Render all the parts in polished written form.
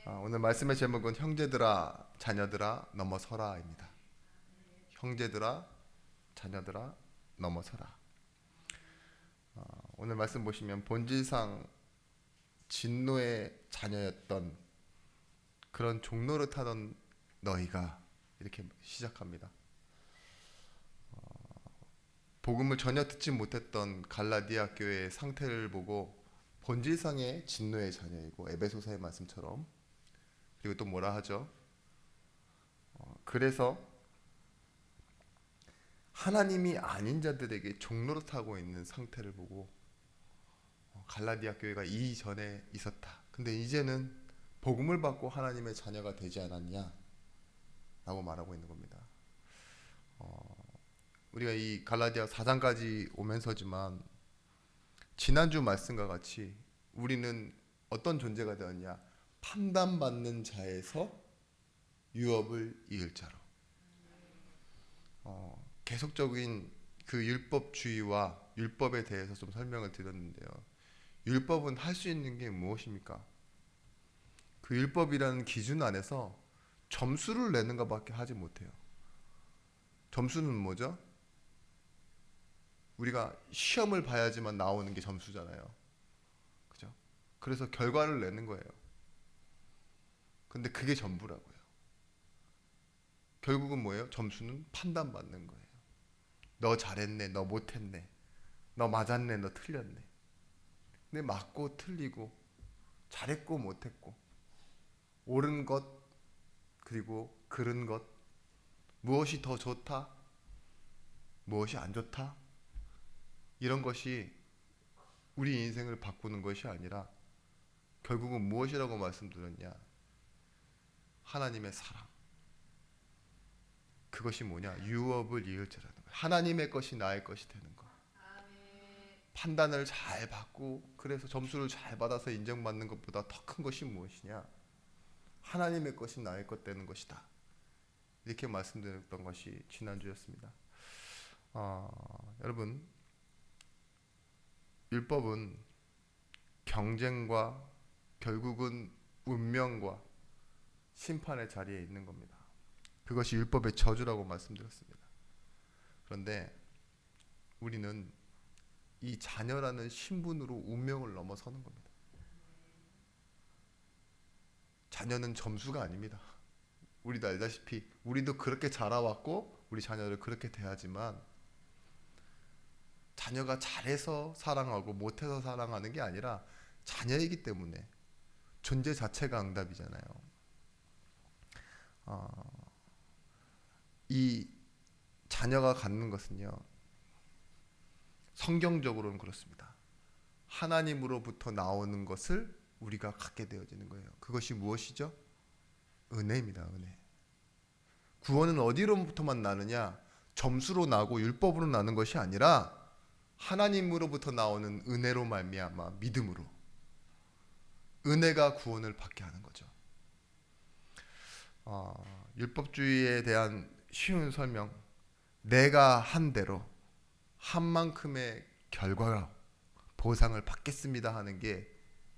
오늘 말씀의 제목은 형제들아 자녀들아 넘어서라입니다. 형제들아 자녀들아 넘어서라. 오늘 말씀 보시면 본질상 진노의 자녀였던 그런 종로를 타던 너희가 이렇게 시작합니다. 복음을 전혀 듣지 못했던 갈라디아 교회의 상태를 보고 본질상의 진노의 자녀이고 에베소서의 말씀처럼, 그리고 또 뭐라 하죠? 그래서 하나님이 아닌 자들에게 종노릇하고 있는 상태를 보고 갈라디아 교회가 이전에 있었다. 근데 이제는 복음을 받고 하나님의 자녀가 되지 않았냐? 라고 말하고 있는 겁니다. 우리가 이 갈라디아 4장까지 오면서지만 지난주 말씀과 같이 우리는 어떤 존재가 되었냐? 판단받는 자에서 유업을 이을 자로. 계속적인 그 율법주의와 율법에 대해서 좀 설명을 드렸는데요. 율법은 할 수 있는 게 무엇입니까? 그 율법이라는 기준 안에서 점수를 내는 것밖에 하지 못해요. 점수는 뭐죠? 우리가 시험을 봐야지만 나오는 게 점수잖아요. 그죠? 그래서 결과를 내는 거예요. 근데 그게 전부라고요. 결국은 뭐예요? 점수는 판단받는 거예요. 너 잘했네, 너 못했네, 너 맞았네, 너 틀렸네. 근데 맞고 틀리고 잘했고 못했고 옳은 것 그리고 그른 것, 무엇이 더 좋다, 무엇이 안 좋다, 이런 것이 우리 인생을 바꾸는 것이 아니라 결국은 무엇이라고 말씀드렸냐? 하나님의 사랑. 그것이 뭐냐? 유업을 이을 자라는 거예요. 하나님의 것이 나의 것이 되는 거. 판단을 잘 받고 그래서 점수를 잘 받아서 인정받는 것보다 더 큰 것이 무엇이냐? 하나님의 것이 나의 것 되는 것이다. 이렇게 말씀드렸던 것이 지난주였습니다. 여러분, 율법은 경쟁과 결국은 운명과 심판의 자리에 있는 겁니다. 그것이 율법의 저주라고 말씀드렸습니다. 그런데 우리는 이 자녀라는 신분으로 운명을 넘어서는 겁니다. 자녀는 점수가 아닙니다. 우리도 알다시피 우리도 그렇게 자라왔고 우리 자녀를 그렇게 대하지만 자녀가 잘해서 사랑하고 못해서 사랑하는 게 아니라 자녀이기 때문에 존재 자체가 응답이잖아요. 이 자녀가 갖는 것은요, 성경적으로는 그렇습니다. 하나님으로부터 나오는 것을 우리가 갖게 되어지는 거예요. 그것이 무엇이죠? 은혜입니다. 은혜. 구원은 어디로부터만 나느냐? 점수로 나고 율법으로 나는 것이 아니라 하나님으로부터 나오는 은혜로 말미암아 믿음으로, 은혜가 구원을 받게 하는 거죠. 율법주의에 대한 쉬운 설명, 내가 한 대로 한 만큼의 결과로 보상을 받겠습니다 하는 게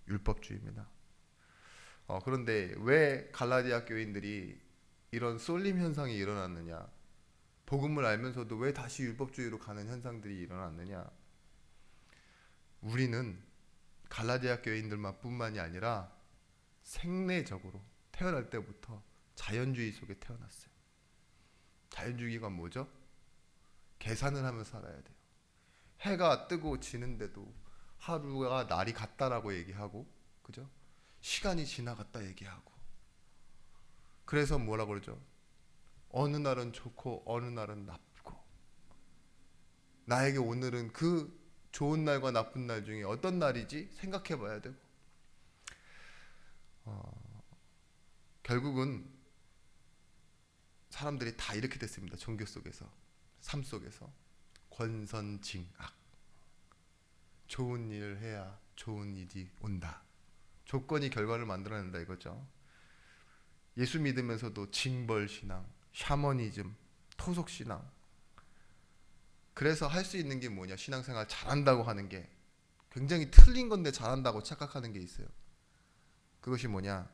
율법주의입니다. 그런데 왜 갈라디아 교인들이 이런 쏠림 현상이 일어났느냐? 복음을 알면서도 왜 다시 율법주의로 가는 현상들이 일어났느냐? 우리는 갈라디아 교인들만 뿐만이 아니라 생내적으로 태어날 때부터 자연주의 속에 태어났어요. 자연주의가 뭐죠? 계산을 하며 살아야 돼요. 해가 뜨고 지는데도 하루가 날이 같다라고 얘기하고, 그죠? 시간이 지나갔다 얘기하고. 그래서 뭐라고 그러죠? 어느 날은 좋고 어느 날은 나쁘고, 나에게 오늘은 그 좋은 날과 나쁜 날 중에 어떤 날이지 생각해 봐야 되고, 결국은 사람들이 다 이렇게 됐습니다. 종교 속에서, 삶 속에서. 권선징악. 좋은 일을 해야 좋은 일이 온다. 조건이 결과를 만들어낸다 이거죠. 예수 믿으면서도 징벌신앙, 샤머니즘, 토속신앙. 그래서 할 수 있는 게 뭐냐? 신앙생활 잘한다고 하는 게 굉장히 틀린 건데 잘한다고 착각하는 게 있어요. 그것이 뭐냐?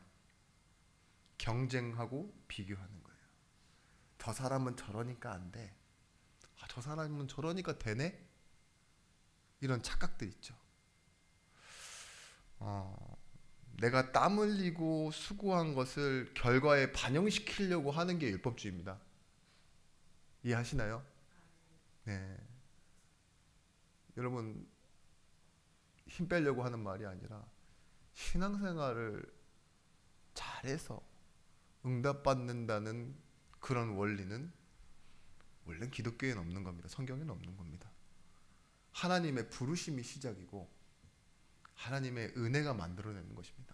경쟁하고 비교하는 거예요. 저 사람은 저러니까 안 돼. 아, 저 사람은 저러니까 되네? 이런 착각들 있죠. 내가 땀 흘리고 수고한 것을 결과에 반영시키려고 하는 게 율법주의입니다. 이해하시나요? 네. 여러분, 힘 빼려고 하는 말이 아니라 신앙생활을 잘해서 응답받는다는 그런 원리는 원래 기독교에는 없는 겁니다. 성경에는 없는 겁니다. 하나님의 부르심이 시작이고 하나님의 은혜가 만들어내는 것입니다.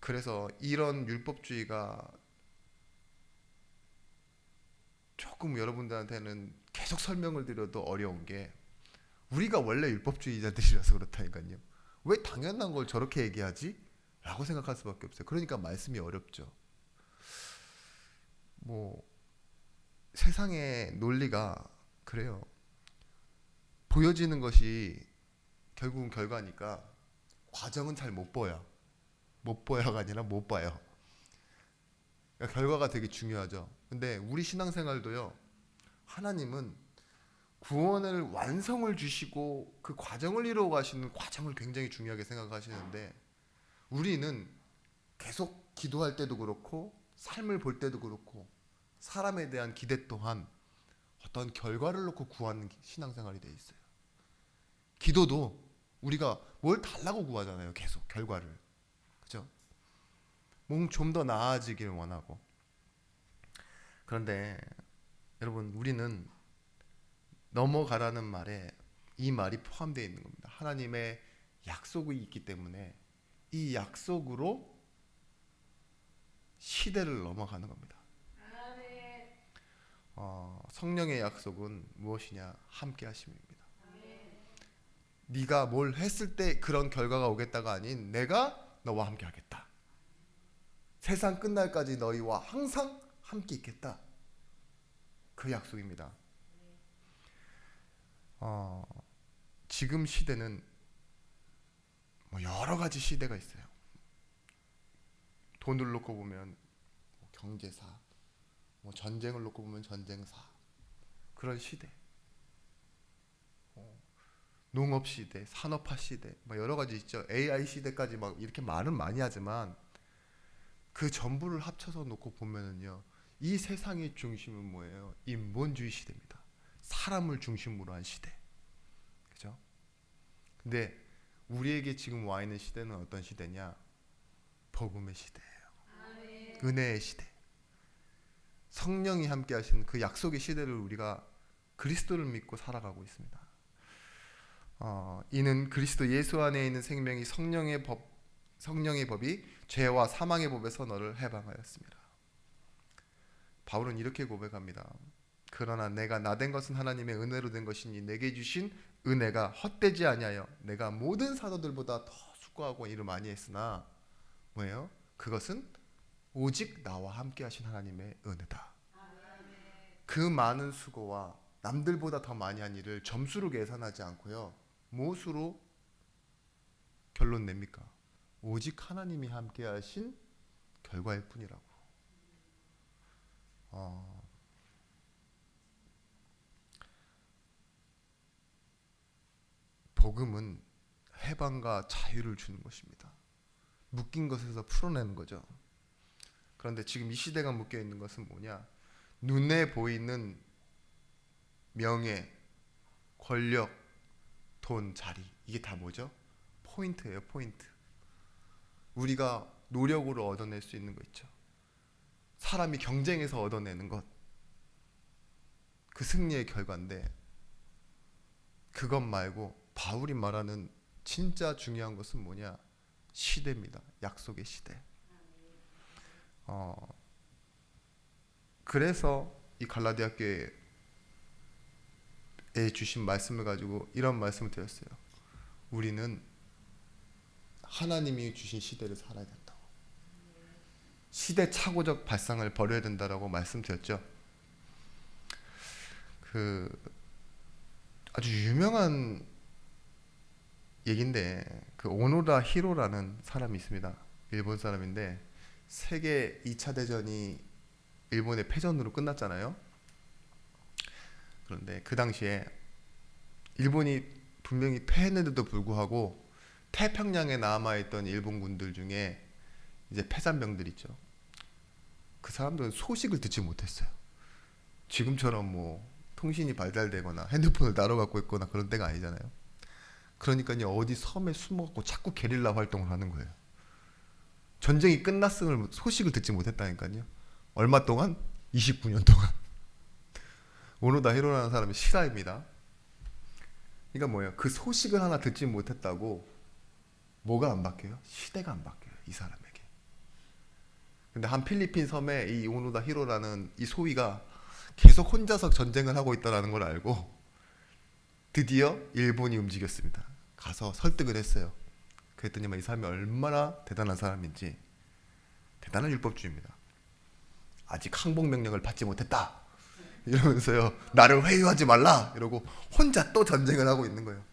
그래서 이런 율법주의가 조금 여러분들한테는 계속 설명을 드려도 어려운 게 우리가 원래 율법주의자들이라서 그렇다니까요. 왜 당연한 걸 저렇게 얘기하지? 라고 생각할 수밖에 없어요. 그러니까 말씀이 어렵죠. 뭐 세상의 논리가 그래요. 보여지는 것이 결국은 결과니까 과정은 잘 못 보여. 못 보여가 아니라 못 봐요. 그러니까 결과가 되게 중요하죠. 근데 우리 신앙생활도요. 하나님은 구원을 완성을 주시고 그 과정을 이루어 가시는 과정을 굉장히 중요하게 생각하시는데 우리는 계속 기도할 때도 그렇고 삶을 볼 때도 그렇고 사람에 대한 기대 또한 어떤 결과를 놓고 구하는 신앙생활이 돼 있어요. 기도도 우리가 뭘 달라고 구하잖아요. 계속 결과를. 그죠? 몸 좀 더 나아지길 원하고. 그런데 여러분 우리는 넘어가라는 말에 이 말이 포함되어 있는 겁니다. 하나님의 약속이 있기 때문에 이 약속으로 시대를 넘어가는 겁니다. 성령의 약속은 무엇이냐? 함께 하심입니다. 네가 뭘 했을 때 그런 결과가 오겠다가 아닌 내가 너와 함께 하겠다. 세상 끝날까지 너희와 항상 함께 있겠다. 그 약속입니다. 지금 시대는 뭐 여러 가지 시대가 있어요. 돈을 놓고 보면 경제사, 뭐 전쟁을 놓고 보면 전쟁사, 그런 시대. 농업 시대, 산업화 시대, 뭐 여러 가지 있죠. AI 시대까지 막 이렇게 말은 많이 하지만 그 전부를 합쳐서 놓고 보면은요, 이 세상의 중심은 뭐예요? 인본주의 시대입니다. 사람을 중심으로 한 시대. 그죠? 근데 우리에게 지금 와 있는 시대는 어떤 시대냐? 복음의 시대예요. 은혜의 시대. 성령이 함께 하시는 그 약속의 시대를 우리가 그리스도를 믿고 살아가고 있습니다. 이는 그리스도 예수 안에 있는 생명이 성령의 법이 죄와 사망의 법에서 너를 해방하였습니다. 바울은 이렇게 고백합니다. 그러나 내가 나된 것은 하나님의 은혜로 된 것이니 내게 주신 은혜가 헛되지 아니하여 내가 모든 사도들보다 더 수고하고 일을 많이 했으나 뭐예요? 그것은 오직 나와 함께 하신 하나님의 은혜다. 그 많은 수고와 남들보다 더 많이 한 일을 점수로 계산하지 않고요. 무엇으로 결론 냅니까? 오직 하나님이 함께 하신 결과일 뿐이라고. 복음은 해방과 자유를 주는 것입니다. 묶인 것에서 풀어내는 거죠. 그런데 지금 이 시대가 묶여 있는 것은 뭐냐? 눈에 보이는 명예, 권력, 돈, 자리, 이게 다 뭐죠? 포인트예요, 포인트. 우리가 노력으로 얻어낼 수 있는 거 있죠. 사람이 경쟁해서 얻어내는 것, 그 승리의 결과인데 그것 말고 바울이 말하는 진짜 중요한 것은 뭐냐? 시대입니다. 약속의 시대. 그래서 이 갈라디아 교회에 주신 말씀을 가지고 이런 말씀을 드렸어요. 우리는 하나님이 주신 시대를 살아야 된다고. 시대착오적 발상을 버려야 된다라고 말씀드렸죠. 그 아주 유명한 얘긴데 그 오노다 히로라는 사람이 있습니다. 일본 사람인데 세계 2차 대전이 일본의 패전으로 끝났잖아요. 그런데 그 당시에 일본이 분명히 패했는데도 불구하고 태평양에 남아있던 일본 군들 중에 이제 패잔병들 있죠. 그 사람들은 소식을 듣지 못했어요. 지금처럼 뭐 통신이 발달되거나 핸드폰을 따로 갖고 있거나 그런 때가 아니잖아요. 그러니까요, 어디 섬에 숨어갖고 자꾸 게릴라 활동을 하는 거예요. 전쟁이 끝났음을 소식을 듣지 못했다니까요. 얼마 동안? 29년 동안. 오노다 히로라는 사람이 실화입니다. 그러니까 뭐예요? 그 소식을 하나 듣지 못했다고 뭐가 안 바뀌어요? 시대가 안 바뀌어요, 이 사람에게. 근데 한 필리핀 섬에 이 오노다 히로라는 이 소위가 계속 혼자서 전쟁을 하고 있다는 걸 알고 드디어 일본이 움직였습니다. 가서 설득을 했어요. 그랬더니만 이 사람이 얼마나 대단한 사람인지. 대단한 율법주의입니다. 아직 항복명령을 받지 못했다 이러면서요, 나를 회유하지 말라 이러고 혼자 또 전쟁을 하고 있는 거예요.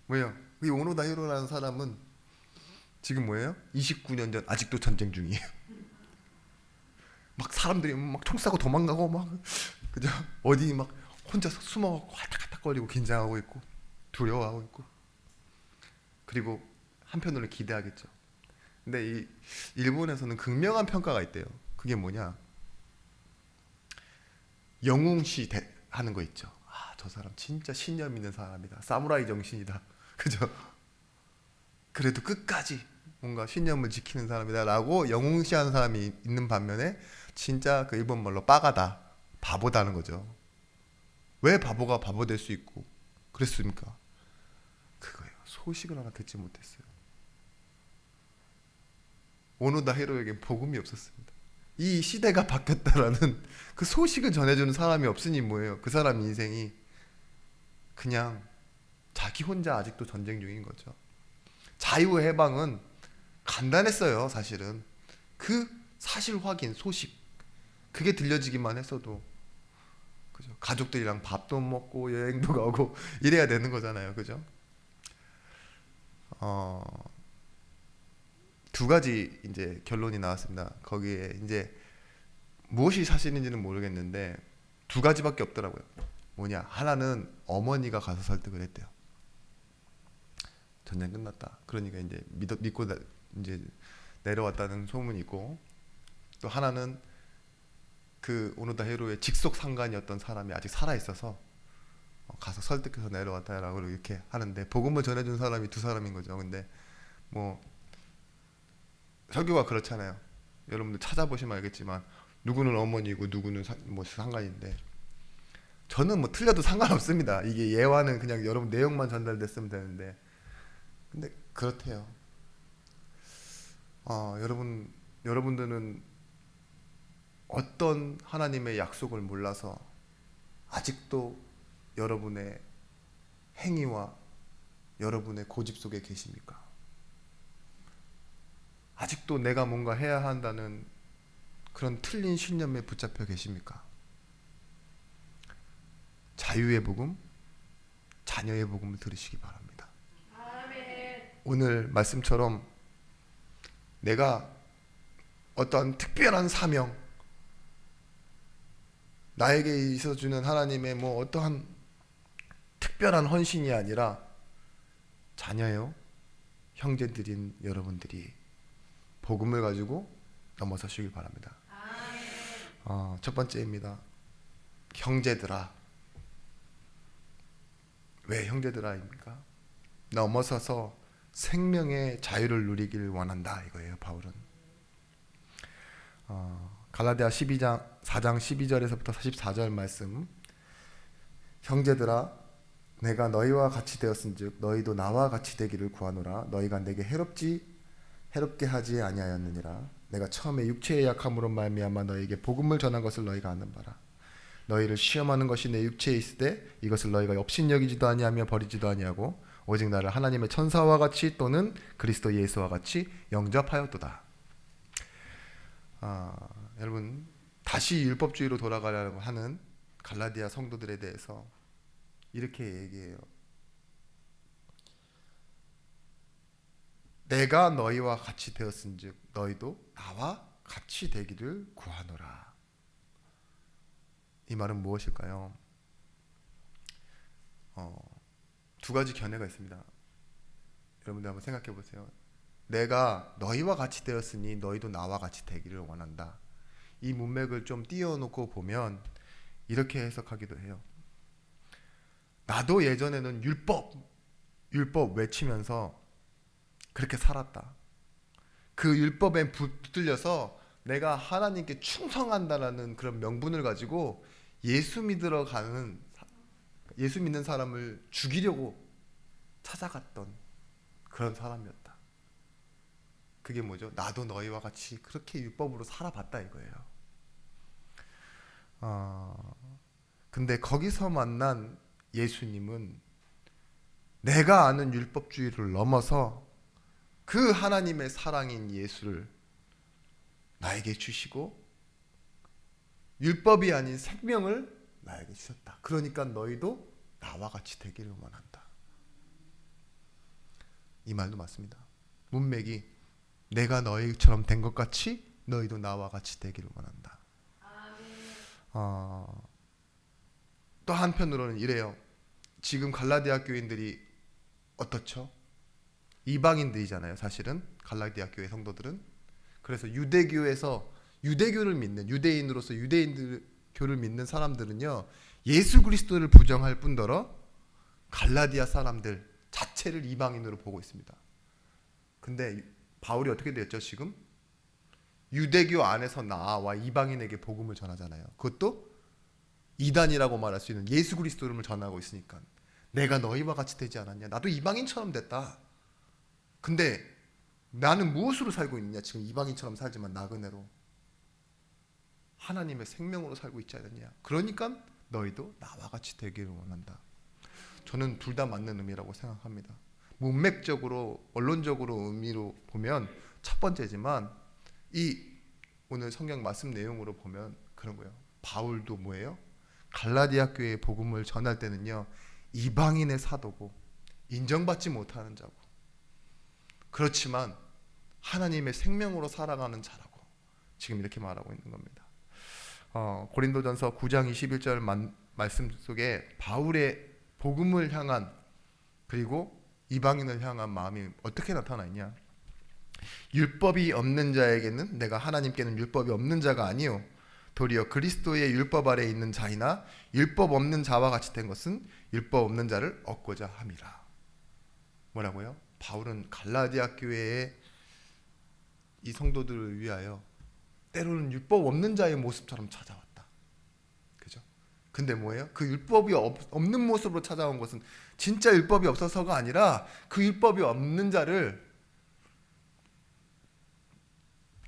뭐예요? 이 오노다 히로라는 사람은 지금 뭐예요? 29년 전 아직도 전쟁 중이에요. 막 사람들이 막 총 쏴고 도망가고 막 그죠? 어디 막 혼자서 숨어갖고 할딱할딱거리고 긴장하고 있고 두려워하고 있고. 그리고 한편으로는 기대하겠죠. 근데 이 일본에서는 극명한 평가가 있대요. 그게 뭐냐? 영웅시 하는 거 있죠. 아, 저 사람 진짜 신념 있는 사람이다. 사무라이 정신이다. 그죠? 그래도 끝까지 뭔가 신념을 지키는 사람이다 라고 영웅시하는 사람이 있는 반면에 진짜 그 일본말로 빠가다, 바보다는 거죠. 왜 바보가 바보 될 수 있고 그랬습니까? 그거예요. 소식을 하나 듣지 못했어요. 오노다 히로에게 복음이 없었습니다. 이 시대가 바뀌었다라는 그 소식을 전해주는 사람이 없으니 뭐예요? 그 사람 인생이 그냥 자기 혼자 아직도 전쟁 중인 거죠. 자유해방은 간단했어요. 사실은 그 사실 확인, 소식 그게 들려지기만 했어도 그죠? 가족들이랑 밥도 먹고 여행도 가고 이래야 되는 거잖아요. 그죠? 두 가지 이제 결론이 나왔습니다. 거기에 이제 무엇이 사실인지는 모르겠는데 두 가지밖에 없더라고요. 뭐냐? 하나는 어머니가 가서 설득을 했대요. 전쟁 끝났다. 그러니까 이제 믿고 이제 내려왔다는 소문이 있고, 또 하나는 그 오노다 히로의 직속 상관이었던 사람이 아직 살아 있어서 가서 설득해서 내려왔다라고 이렇게 하는데, 복음을 전해준 사람이 두 사람인 거죠. 근데 뭐 설교가 그렇잖아요. 여러분들 찾아보시면 알겠지만 누구는 어머니고 누구는 뭐 상관인데, 저는 뭐 틀려도 상관없습니다. 이게 예화는 그냥 여러분 내용만 전달됐으면 되는데, 근데 그렇대요. 여러분들은 어떤 하나님의 약속을 몰라서 아직도 여러분의 행위와 여러분의 고집 속에 계십니까? 아직도 내가 뭔가 해야 한다는 그런 틀린 신념에 붙잡혀 계십니까? 자유의 복음, 자녀의 복음을 들으시기 바랍니다. 아멘. 오늘 말씀처럼 내가 어떠한 특별한 사명, 나에게 있어주는 하나님의 뭐 어떠한 특별한 헌신이 아니라 자녀요, 형제들인 여러분들이 복음을 가지고 넘어서시길 바랍니다. 첫 번째입니다. 형제들아. 왜 형제들아입니까? 넘어서서 생명의 자유를 누리길 원한다 이거예요. 바울은 갈라디아 4장 12절에서부터 44절 말씀. 형제들아, 내가 너희와 같이 되었은즉 너희도 나와 같이 되기를 구하노라. 너희가 내게 해롭게 하지 아니하였느니라. 내가 처음에 육체의 약함으로 말미암아 너희에게 복음을 전한 것을 너희가 아는 바라. 너희를 시험하는 것이 내 육체에 있으되 이것을 너희가 업신여기지도 아니하며 버리지도 아니하고 오직 나를 하나님의 천사와 같이 또는 그리스도 예수와 같이 영접하였도다. 여러분, 다시 율법주의로 돌아가려고 하는 갈라디아 성도들에 대해서 이렇게 얘기해요. 내가 너희와 같이 되었은즉 너희도 나와 같이 되기를 구하노라. 이 말은 무엇일까요? 두 가지 견해가 있습니다. 여러분들 한번 생각해 보세요. 내가 너희와 같이 되었으니 너희도 나와 같이 되기를 원한다. 이 문맥을 좀 띄워놓고 보면 이렇게 해석하기도 해요. 나도 예전에는 율법 외치면서 그렇게 살았다. 그 율법에 붙들려서 내가 하나님께 충성한다라는 그런 명분을 가지고 예수 믿는 사람을 죽이려고 찾아갔던 그런 사람이었다. 그게 뭐죠? 나도 너희와 같이 그렇게 율법으로 살아봤다 이거예요. 근데 거기서 만난 예수님은 내가 아는 율법주의를 넘어서 그 하나님의 사랑인 예수를 나에게 주시고 율법이 아닌 생명을 나에게 주셨다. 그러니까 너희도 나와 같이 되기를 원한다. 이 말도 맞습니다. 문맥이 내가 너희처럼 된 것 같이 너희도 나와 같이 되기를 원한다. 또 한편으로는 이래요. 지금 갈라디아 교인들이 어떻죠? 이방인들이잖아요. 사실은 갈라디아 교회 성도들은. 그래서 유대교를 믿는 유대인으로서 유대인교를 믿는 사람들은요, 예수 그리스도를 부정할 뿐더러 갈라디아 사람들 자체를 이방인으로 보고 있습니다. 근데 바울이 어떻게 됐죠? 지금 유대교 안에서 나와 이방인에게 복음을 전하잖아요. 그것도 이단이라고 말할 수 있는 예수 그리스도를 전하고 있으니까 내가 너희와 같이 되지 않았냐? 나도 이방인처럼 됐다. 근데 나는 무엇으로 살고 있느냐? 지금 이방인처럼 살지만 나그네로 하나님의 생명으로 살고 있지 않느냐? 그러니까 너희도 나와 같이 되기를 원한다. 저는 둘 다 맞는 의미라고 생각합니다. 문맥적으로 언론적으로 의미로 보면 첫 번째지만 이 오늘 성경 말씀 내용으로 보면 그런 거예요. 바울도 뭐예요? 갈라디아 교회의 복음을 전할 때는요, 이방인의 사도고 인정받지 못하는 자고, 그렇지만 하나님의 생명으로 살아가는 자라고 지금 이렇게 말하고 있는 겁니다. 고린도전서 9장 21절 말씀 속에 바울의 복음을 향한 그리고 이방인을 향한 마음이 어떻게 나타나 있냐? 율법이 없는 자에게는 내가 하나님께는 율법이 없는 자가 아니요 도리어 그리스도의 율법 아래에 있는 자이나 율법 없는 자와 같이 된 것은 율법 없는 자를 얻고자 함이라. 뭐라고요? 바울은 갈라디아 교회의 이 성도들을 위하여 때로는 율법 없는 자의 모습처럼 찾아왔다. 그죠? 근데 뭐예요? 그 율법이 없는 모습으로 찾아온 것은 진짜 율법이 없어서가 아니라 그 율법이 없는 자를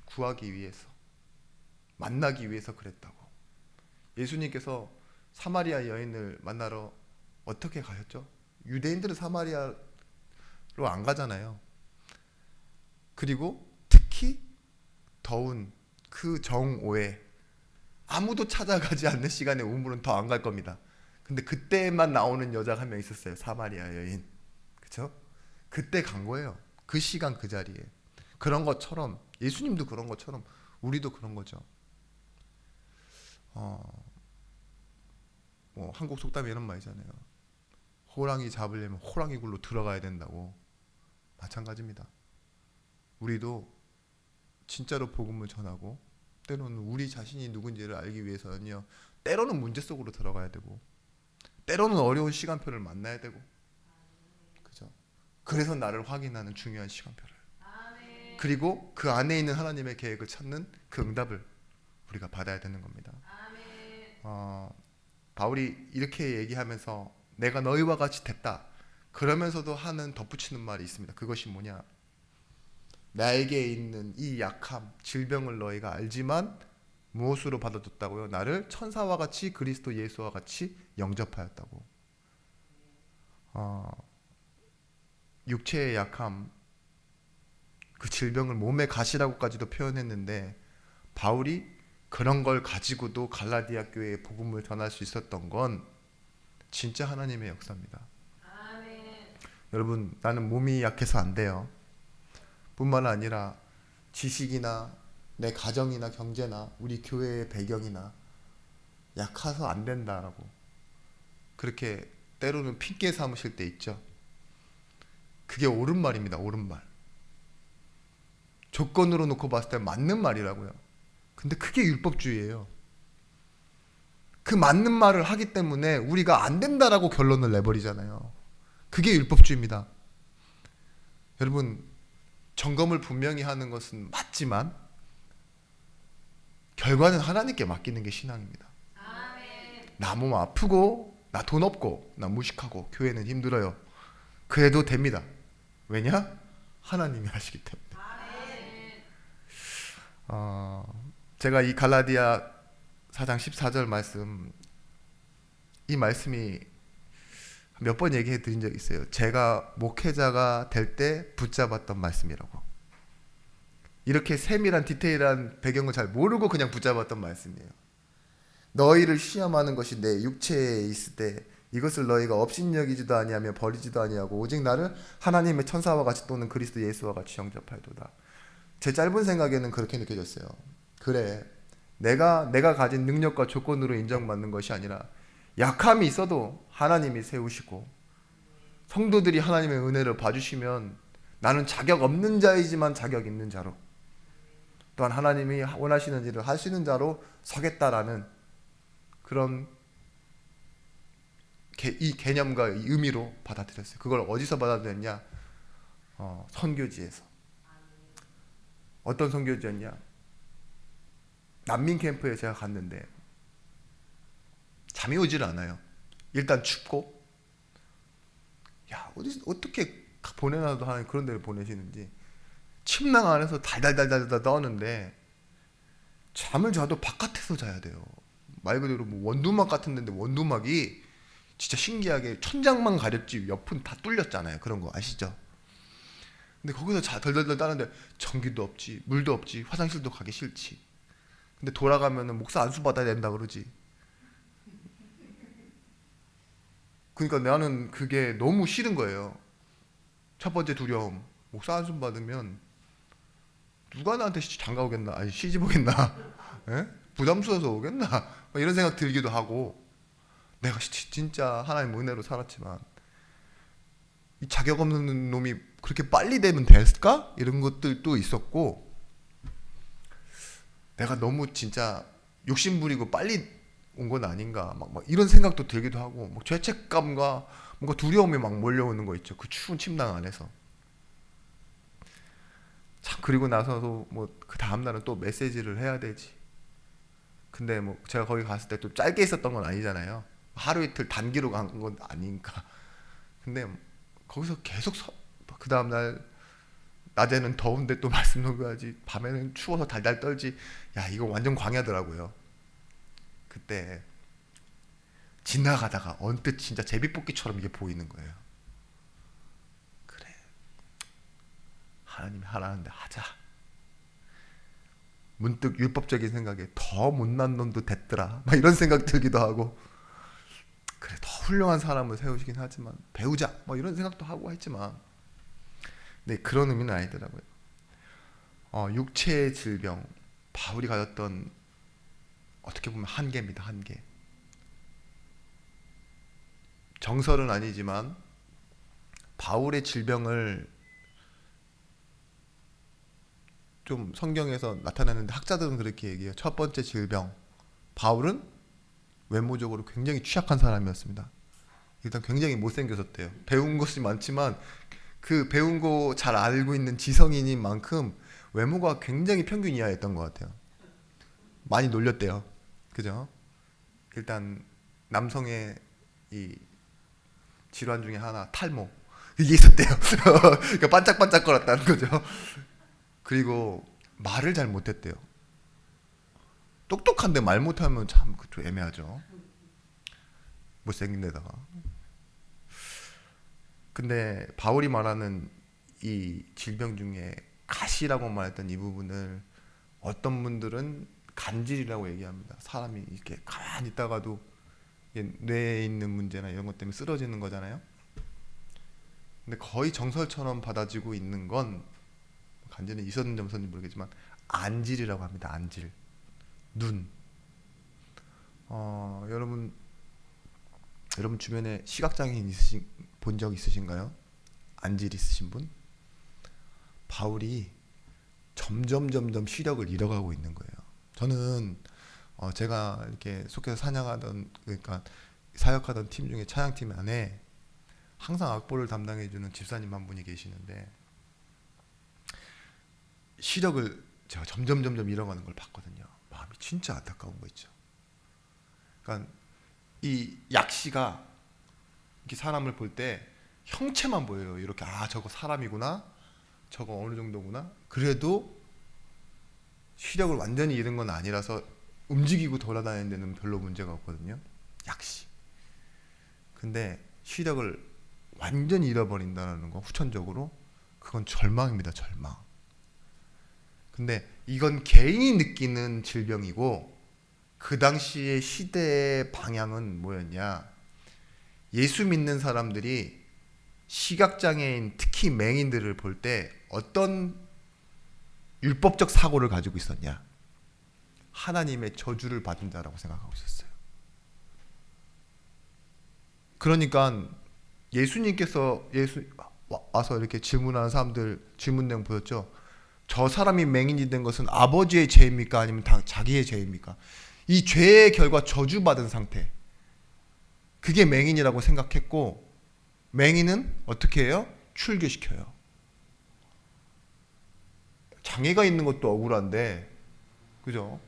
구하기 위해서, 만나기 위해서 그랬다고. 예수님께서 사마리아 여인을 만나러 어떻게 가셨죠? 유대인들은 사마리아로 안 가잖아요. 그리고 특히 더운 그 정오에 아무도 찾아가지 않는 시간에 우물은 더 안 갈 겁니다. 근데 그때만 나오는 여자가 한 명 있었어요. 사마리아 여인. 그렇죠? 그때 간 거예요. 그 시간 그 자리에. 그런 것처럼 예수님도 그런 것처럼 우리도 그런 거죠. 뭐 한국 속담에 이런 말이잖아요. 호랑이 잡으려면 호랑이 굴로 들어가야 된다고. 마찬가지입니다. 우리도 진짜로 복음을 전하고 때로는 우리 자신이 누군지를 알기 위해서는요, 때로는 문제 속으로 들어가야 되고 때로는 어려운 시간표를 만나야 되고, 그죠? 그래서 나를 확인하는 중요한 시간표를, 그리고 그 안에 있는 하나님의 계획을 찾는 그 응답을 우리가 받아야 되는 겁니다. 바울이 이렇게 얘기하면서 내가 너희와 같이 됐다 그러면서도 하는 덧붙이는 말이 있습니다. 그것이 뭐냐? 나에게 있는 이 약함, 질병을 너희가 알지만 무엇으로 받아줬다고요? 나를 천사와 같이 그리스도 예수와 같이 영접하였다고. 육체의 약함, 그 질병을 몸의 가시라고까지도 표현했는데 바울이 그런 걸 가지고도 갈라디아 교회에 복음을 전할 수 있었던 건 진짜 하나님의 역사입니다. 아멘. 여러분, 나는 몸이 약해서 안 돼요. 뿐만 아니라 지식이나 내 가정이나 경제나 우리 교회의 배경이나 약해서 안 된다라고 그렇게 때로는 핑계 삼으실 때 있죠. 그게 옳은 말입니다. 옳은 말. 조건으로 놓고 봤을 때 맞는 말이라고요. 근데 그게 율법주의예요. 그 맞는 말을 하기 때문에 우리가 안 된다라고 결론을 내버리잖아요. 그게 율법주의입니다. 여러분, 점검을 분명히 하는 것은 맞지만 결과는 하나님께 맡기는 게 신앙입니다. 나 몸 아프고 나 돈 없고 나 무식하고 교회는 힘들어요. 그래도 됩니다. 왜냐? 하나님이 하시기 때문에. 제가 이 갈라디아 4장 14절 말씀, 이 말씀이 몇 번 얘기해 드린 적 있어요. 제가 목회자가 될 때 붙잡았던 말씀이라고. 이렇게 세밀한 디테일한 배경을 잘 모르고 그냥 붙잡았던 말씀이에요. 너희를 시험하는 것이 내 육체에 있을 때 이것을 너희가 업신여기지도 아니하며 버리지도 아니하고 오직 나를 하나님의 천사와 같이 또는 그리스도 예수와 같이 영접하도다. 제 짧은 생각에는 그렇게 느껴졌어요. 그래, 내가 가진 능력과 조건으로 인정받는 것이 아니라 약함이 있어도 하나님이 세우시고 성도들이 하나님의 은혜를 봐주시면 나는 자격 없는 자이지만 자격 있는 자로, 또한 하나님이 원하시는 일을 할 수 있는 자로 서겠다라는 그런 이 개념과 이 의미로 받아들였어요. 그걸 어디서 받아들였냐? 선교지에서. 어떤 선교지였냐? 난민 캠프에 제가 갔는데 잠이 오질 않아요. 일단 춥고, 야, 어떻게 보내놔도 하는 그런 데를 보내시는지 침낭 안에서 달달달달 떠는데 잠을 자도 바깥에서 자야 돼요. 말 그대로 뭐 원두막 같은 데인데 원두막이 진짜 신기하게 천장만 가렸지 옆은 다 뚫렸잖아요. 그런 거 아시죠? 근데 거기서 덜덜덜 따는데 전기도 없지, 물도 없지, 화장실도 가기 싫지. 근데 돌아가면은 목사 안수 받아야 된다 그러지. 그러니까 나는 그게 너무 싫은 거예요. 첫 번째 두려움, 목사 안수 받으면 누가 나한테 장가 오겠나, 아니 시집 오겠나, 에? 부담스러워서 오겠나, 이런 생각 들기도 하고, 내가 진짜 하나님 은혜로 살았지만 이 자격 없는 놈이 그렇게 빨리 되면 될까? 이런 것들도 있었고, 내가 너무 진짜 욕심 부리고 빨리 온 건 아닌가, 막 이런 생각도 들기도 하고, 막 죄책감과 뭔가 두려움이 막 몰려오는 거 있죠. 그 추운 침낭 안에서. 참, 그리고 나서도 뭐 그 다음 날은 또 메시지를 해야 되지. 근데 뭐 제가 거기 갔을 때 또 짧게 있었던 건 아니잖아요. 하루 이틀 단기로 간 건 아니니까. 근데 거기서 계속 그 다음 날 낮에는 더운데 또 말씀 녹여야지, 밤에는 추워서 달달 떨지. 야, 이거 완전 광야더라고요. 그때 지나가다가 언뜻 진짜 제비뽑기처럼 이게 보이는 거예요. 그래, 하나님이 하라는데 하자. 문득 율법적인 생각에 더 못난 놈도 됐더라, 막 이런 생각 들기도 하고, 그래, 더 훌륭한 사람을 세우시긴 하지만 배우자, 뭐 이런 생각도 하고 했지만, 네, 그런 의미는 아니더라고요. 육체의 질병, 바울이 가졌던 어떻게 보면 한계입니다. 한계. 정설은 아니지만 바울의 질병을 좀 성경에서 나타나는데 학자들은 그렇게 얘기해요. 첫 번째 질병, 바울은 외모적으로 굉장히 취약한 사람이었습니다. 일단 굉장히 못생겼었대요. 배운 것이 많지만 그 배운 거 잘 알고 있는 지성인인 만큼 외모가 굉장히 평균 이하였던 것 같아요. 많이 놀렸대요. 그죠? 일단 남성의 이 질환 중에 하나, 탈모, 이게 있었대요. 그러니까 반짝반짝거렸다는 거죠. 그리고 말을 잘 못했대요. 똑똑한데 말 못하면 참 좀 애매하죠. 못생긴 데다가. 근데 바울이 말하는 이 질병 중에 가시라고 말했던 이 부분을 어떤 분들은 간질이라고 얘기합니다. 사람이 이렇게 가만히 있다가도 뇌에 있는 문제나 이런 것 때문에 쓰러지는 거잖아요. 근데 거의 정설처럼 받아지고 있는 건 간절히 있었는지 없었는지 모르겠지만 안질이라고 합니다. 안질. 눈. 여러분 주변에 시각장애인 본 적 있으신가요? 안질 있으신 분? 바울이 점점 시력을 잃어가고 있는 거예요. 저는 제가 이렇게 속해서 사냥하던, 그러니까 사역하던 팀 중에 찬양팀 안에 항상 악보를 담당해주는 집사님 한 분이 계시는데 시력을 제가 점점 잃어가는 걸 봤거든요. 마음이 진짜 안타까운 거 있죠. 그러니까 이 약시가 이렇게 사람을 볼 때 형체만 보여요. 이렇게 저거 사람이구나, 저거 어느 정도구나. 그래도 시력을 완전히 잃은 건 아니라서 움직이고 돌아다니는 데는 별로 문제가 없거든요. 약시. 근데 시력을 완전히 잃어버린다는 거, 후천적으로 그건 절망입니다. 절망. 근데 이건 개인이 느끼는 질병이고, 그 당시의 시대의 방향은 뭐였냐, 예수 믿는 사람들이 시각장애인, 특히 맹인들을 볼 때 어떤 율법적 사고를 가지고 있었냐, 하나님의 저주를 받은 자라고 생각하고 있었어요. 그러니까 예수님께서 와서 이렇게 질문하는 사람들 질문 내용 보였죠. 저 사람이 맹인이 된 것은 아버지의 죄입니까? 아니면 자기의 죄입니까? 이 죄의 결과 저주받은 상태, 그게 맹인이라고 생각했고, 맹인은 어떻게 해요? 출교시켜요. 장애가 있는 것도 억울한데, 그죠?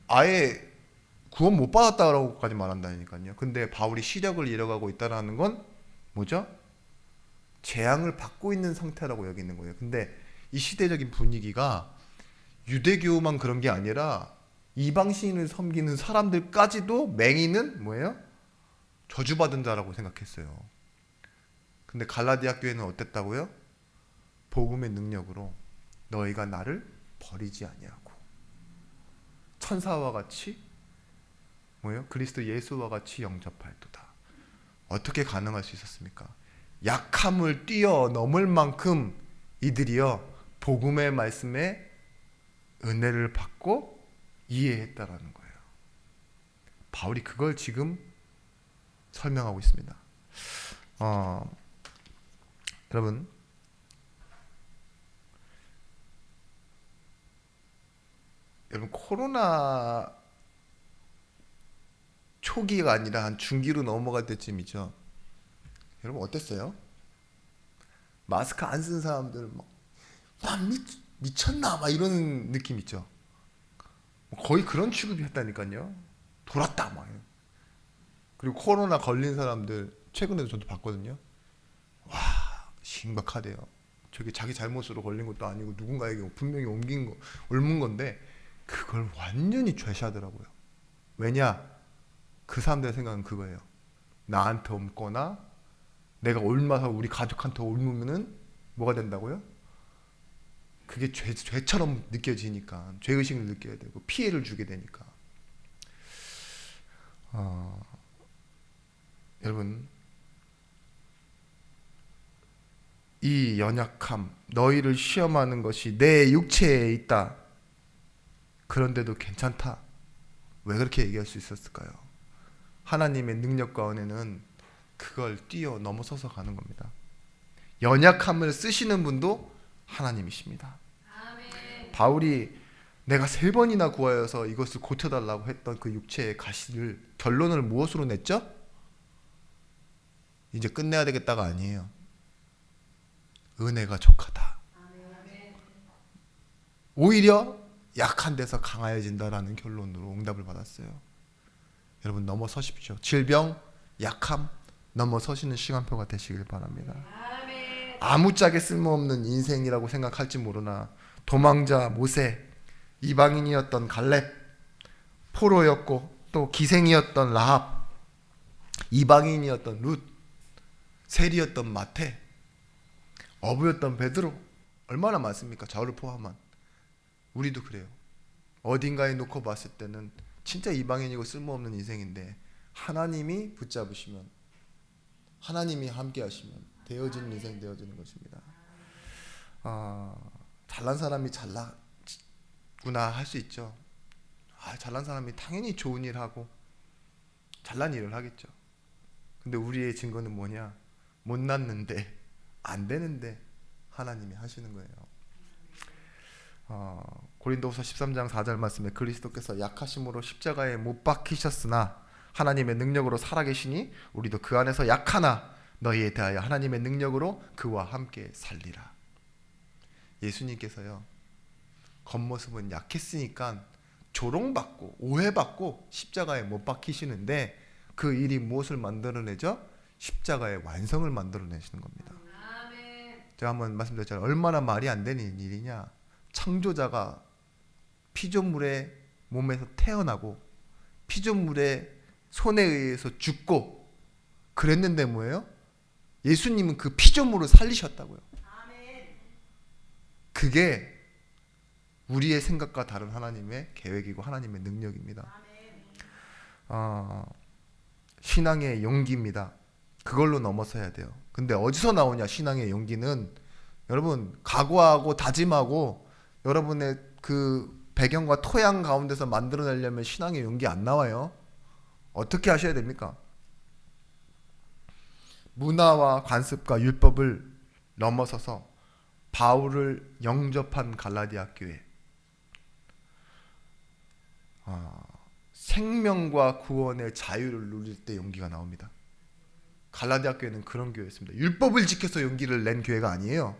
아예 구원 못 받았다라고까지 말한다니까요. 근데 바울이 시력을 잃어가고 있다는 건 뭐죠? 재앙을 받고 있는 상태라고 여기는 거예요. 근데 이 시대적인 분위기가 유대교만 그런 게 아니라 이방신을 섬기는 사람들까지도 맹인은 뭐예요? 저주받은 자라고 생각했어요. 근데 갈라디아 교회는 어땠다고요? 복음의 능력으로 너희가 나를 버리지 아니하고 천사와 같이 뭐예요? 그리스도 예수와 같이 영접하였도다. 어떻게 가능할 수 있었습니까? 약함을 뛰어넘을 만큼 이들이요 복음의 말씀에 은혜를 받고 이해했다라는 거예요. 바울이 그걸 지금 설명하고 있습니다. 여러분, 코로나 초기가 아니라 한 중기로 넘어갈 때쯤이죠. 여러분 어땠어요? 마스크 안 쓴 사람들 막 미쳤나 막 이런 느낌 있죠. 거의 그런 취급이었다니까요. 돌았다 막. 그리고 코로나 걸린 사람들 최근에도 저도 봤거든요. 와, 심각하대요. 저게 자기 잘못으로 걸린 것도 아니고 누군가에게 분명히 옮은 건데 그걸 완전히 죄시하더라고요. 왜냐? 그 사람들의 생각은 그거예요. 나한테 옮거나 내가 옮아서 우리 가족한테 옮으면은 뭐가 된다고요? 그게 죄처럼 느껴지니까, 죄의식을 느껴야 되고 피해를 주게 되니까. 여러분, 이 연약함, 너희를 시험하는 것이 내 육체에 있다. 그런데도 괜찮다. 왜 그렇게 얘기할 수 있었을까요? 하나님의 능력과 은혜는 그걸 뛰어넘어서서 가는 겁니다. 연약함을 쓰시는 분도 하나님이십니다. 아멘. 바울이 내가 3번이나 구하여서 이것을 고쳐달라고 했던 그 육체의 가시를 결론을 무엇으로 냈죠? 이제 끝내야 되겠다가 아니에요. 은혜가 족하다. 아멘. 오히려 약한 데서 강하여진다라는 결론으로 응답을 받았어요. 여러분 넘어서십시오. 질병, 약함 넘어서시는 시간표가 되시길 바랍니다. 아멘. 아무짝에 쓸모없는 인생이라고 생각할지 모르나 도망자 모세, 이방인이었던 갈렙, 포로였고 또 기생이었던 라합, 이방인이었던 룻, 세리였던 마태, 어부였던 베드로, 얼마나 많습니까? 저를 포함한. 우리도 그래요. 어딘가에 놓고 봤을 때는 진짜 이방인이고 쓸모없는 인생인데 하나님이 붙잡으시면, 하나님이 함께 하시면 되어지는 인생 되어지는 것입니다. 잘난 사람이 잘났구나 할 수 있죠. 잘난 사람이 당연히 좋은 일 하고 잘난 일을 하겠죠. 근데 우리의 증거는 뭐냐? 못났는데 안 되는데 하나님이 하시는 거예요. 고린도후서 13장 4절 말씀에 그리스도께서 약하심으로 십자가에 못 박히셨으나 하나님의 능력으로 살아계시니 우리도 그 안에서 약하나 너희에 대하여 하나님의 능력으로 그와 함께 살리라. 예수님께서요, 겉모습은 약했으니까 조롱받고 오해받고 십자가에 못 박히시는데 그 일이 무엇을 만들어내죠? 십자가의 완성을 만들어내시는 겁니다. 제가 한번 말씀드렸잖아요. 얼마나 말이 안 되는 일이냐. 창조자가 피조물의 몸에서 태어나고 피조물의 손에 의해서 죽고 그랬는데 뭐예요? 예수님은 그 피조물을 살리셨다고요. 그게 우리의 생각과 다른 하나님의 계획이고 하나님의 능력입니다. 신앙의 용기입니다. 그걸로 넘어서야 돼요. 근데 어디서 나오냐 신앙의 용기는? 여러분 각오하고 다짐하고 여러분의 그 배경과 토양 가운데서 만들어내려면 신앙의 용기 안 나와요. 어떻게 하셔야 됩니까? 문화와 관습과 율법을 넘어서서 바울을 영접한 갈라디아 교회, 생명과 구원의 자유를 누릴 때 용기가 나옵니다. 갈라디아 교회는 그런 교회였습니다. 율법을 지켜서 용기를 낸 교회가 아니에요.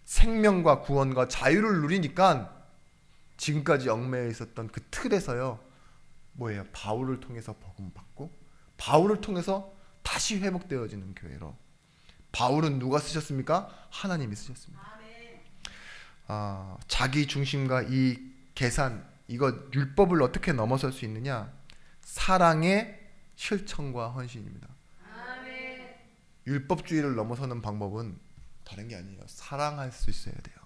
생명과 구원과 자유를 누리니까 지금까지 얽매여 있었던 그 틀에서요, 뭐예요? 바울을 통해서 복음 받고 바울을 통해서 다시 회복되어지는 교회로. 바울은 누가 쓰셨습니까? 하나님이 쓰셨습니다. 자기 중심과 이 계산, 이거 율법을 어떻게 넘어설 수 있느냐? 사랑의 실천과 헌신입니다. 율법주의를 넘어서는 방법은 다른 게 아니에요. 사랑할 수 있어야 돼요.